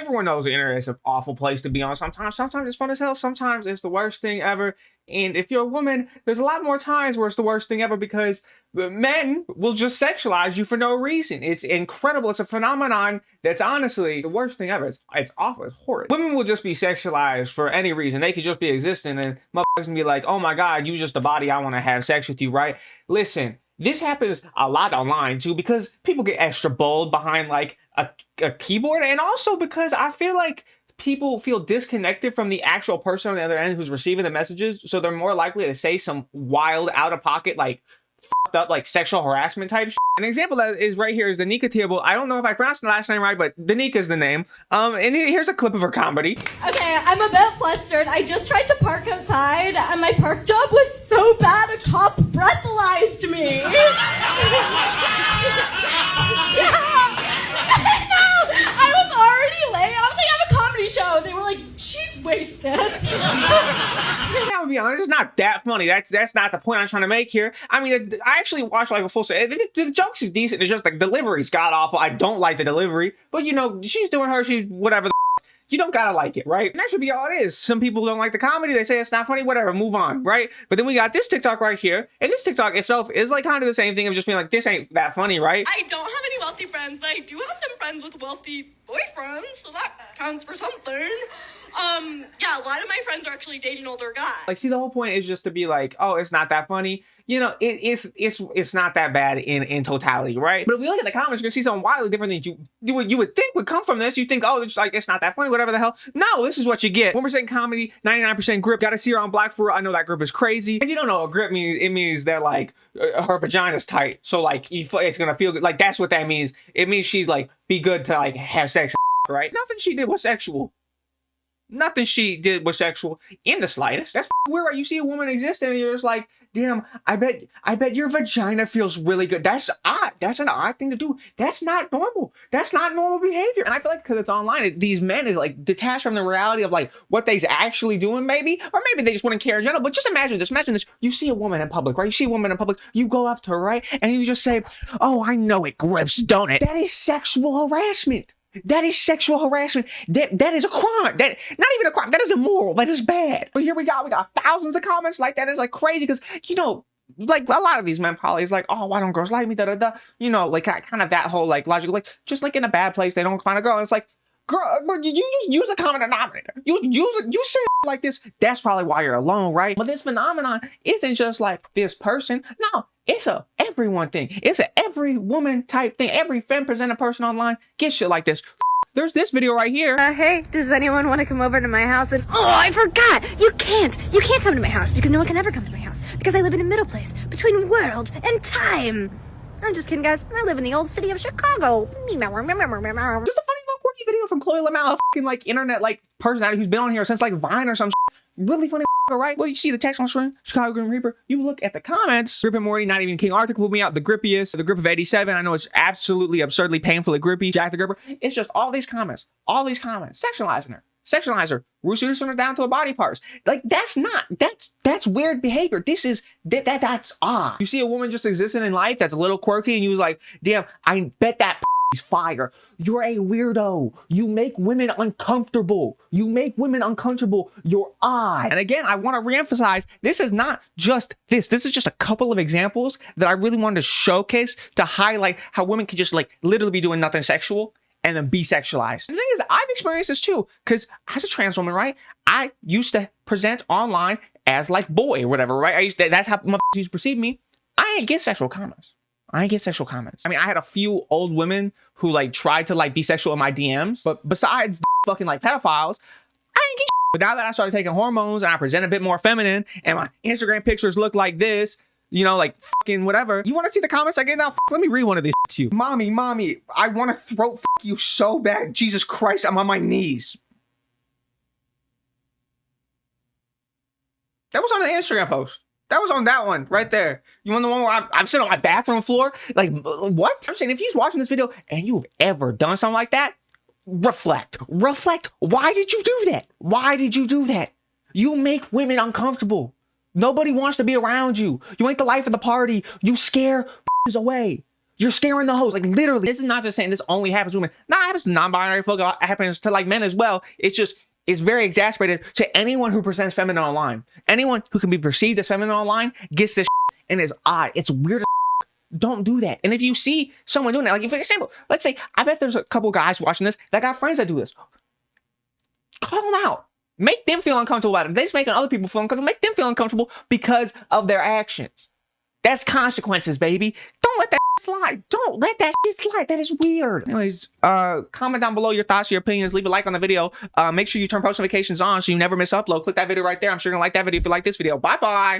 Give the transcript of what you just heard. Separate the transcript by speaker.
Speaker 1: Everyone knows the internet is an awful place to be on sometimes. Sometimes it's fun as hell. Sometimes it's the worst thing ever. And if you're a woman, there's a lot more times where it's the worst thing ever because men will just sexualize you for no reason. It's incredible. It's a phenomenon that's honestly the worst thing ever. It's awful. It's horrid. Women will just be sexualized for any reason. They could just be existing and motherfuckers can be like, oh my God, you just a body. I want to have sex with you, right? Listen. This happens a lot online too because people get extra bold behind like a keyboard, and also because I feel like people feel disconnected from the actual person on the other end who's receiving the messages, so they're more likely to say some wild, out-of-pocket, like fucked up, like sexual harassment type shit. An example that is right here is the Nika Table. I don't know if I pronounced the last name right, but Danica is the name. And here's a clip of her comedy.
Speaker 2: Okay, I'm a bit flustered. I just tried to park outside, and my park job was so bad a cop breathalyzed me. I was already late. I was like, I have a comedy show. They were like, she's wasted.
Speaker 1: Now, to be honest, it's not that funny. That's not the point I'm trying to make here. I mean, I actually watched like a full set. The jokes is decent. It's just like delivery's god awful. I don't like the delivery, but you know, she's doing her. She's whatever. You don't gotta like it, right? And that should be all it is. Some people don't like the comedy. They say it's not funny, whatever, move on, right? But then we got this TikTok right here. And this TikTok itself is like kind of the same thing of just being like, this ain't that funny, right?
Speaker 2: I don't have any wealthy friends, but I do have some friends with wealthy boyfriends, so that counts for something. Yeah, a lot of my friends are actually dating older guys.
Speaker 1: Like, see, the whole point is just to be like, oh, it's not that funny. You know, it's not that bad in totality, right? But if we look at the comments, you're gonna see something wildly different than you would think would come from this. You think, oh, it's like it's not that funny, whatever the hell. No, this is what you get. 1% comedy, 99% grip. Gotta see her on Black for real. I know that grip is crazy. If you don't know what grip means, it means that like her vagina's tight, so like it's gonna feel good. Like that's what that means. It means she's like be good to like have sex, right? Nothing she did was sexual. Nothing she did was sexual in the slightest. That's weird, right? You see a woman existing and you're just like, damn, I bet your vagina feels really good. That's odd. That's an odd thing to do. That's not normal. That's not normal behavior. And I feel like because it's online, these men is like detached from the reality of like what they's actually doing maybe, or maybe they just wouldn't care in general. But just imagine this. Imagine this. You see a woman in public, right? You see a woman in public. You go up to her, right? And you just say, oh, I know it grips, don't it? That is sexual harassment. That is sexual harassment. That is a crime. That not even a crime. That is immoral. That is bad. But here we got thousands of comments like that. It's like crazy because you know, like a lot of these men probably is like, oh, why don't girls like me? Da da da. You know, like kind of that whole like logic, like just like in a bad place they don't find a girl. And it's like, girl, you just use a common denominator. You say like this. That's probably why you're alone, right? But this phenomenon isn't just like this person. No. It's a everyone thing. It's a every woman type thing. Every femme presented person online gets shit like this. There's this video right here.
Speaker 3: Hey, does anyone want to come over to my house? And oh, I forgot! You can't come to my house because no one can ever come to my house because I live in a middle place between world and time. I'm just kidding, guys. I live in the old city of Chicago. Just a funny little
Speaker 1: quirky video from Chloe Lamau, a fucking like internet like personality who's been on here since like Vine or some shit. Really funny, right? Well, you see the text on screen, Chicago Grim Reaper. You look at the comments. Grip and Morty, not even King Arthur put me out. The grippiest, the grip of 87. I know it's absolutely absurdly painfully grippy. Jack the Gripper. It's just all these comments, sexualizing her, reducing her down to her body parts. Like that's weird behavior. This is that's odd. You see a woman just existing in life that's a little quirky, and you was like, damn, I bet that fire. You're a weirdo. You make women uncomfortable. You're odd. And again, I want to reemphasize, this is not just this. This is just a couple of examples that I really wanted to showcase to highlight how women can just like literally be doing nothing sexual and then be sexualized. And the thing is, I've experienced this too, because as a trans woman, right, I used to present online as like boy or whatever, right? That's how motherfuckers used to perceive me. I ain't get sexual comments. I mean, I had a few old women who like tried to like be sexual in my DMs, but besides fucking like pedophiles, I ain't get shit. But now that I started taking hormones and I present a bit more feminine and my Instagram pictures look like this, you know, like fucking whatever. You want to see the comments I get now? Let me read one of these to you. Mommy, I want to throat you so bad. Jesus Christ, I'm on my knees. That was on the Instagram post. That was on that one right there. You want the one where I'm sitting on my bathroom floor? Like, what? I'm saying, if he's watching this video and you've ever done something like that, reflect. Why did you do that? You make women uncomfortable. Nobody wants to be around you. You ain't the life of the party. You scare away. You're scaring the hoes. Like literally, this is not just saying this only happens to women. Nah, it happens to non-binary folk. It happens to like men as well. It's very exacerbated to anyone who presents feminine online. Anyone who can be perceived as feminine online gets this and it's odd. It's weird as don't do that. And if you see someone doing that, like for example, let's say, I bet there's a couple guys watching this that got friends that do this. Call them out. Make them feel uncomfortable about it. They're just making other people feel uncomfortable. Make them feel uncomfortable because of their actions. That's consequences, baby. Don't let that slide. Don't let that shit slide. That is weird. Anyways, comment down below your thoughts, your opinions. Leave a like on the video. Make sure you turn post notifications on so you never miss upload. Click that video right there. I'm sure you're gonna like that video if you like this video. Bye-bye.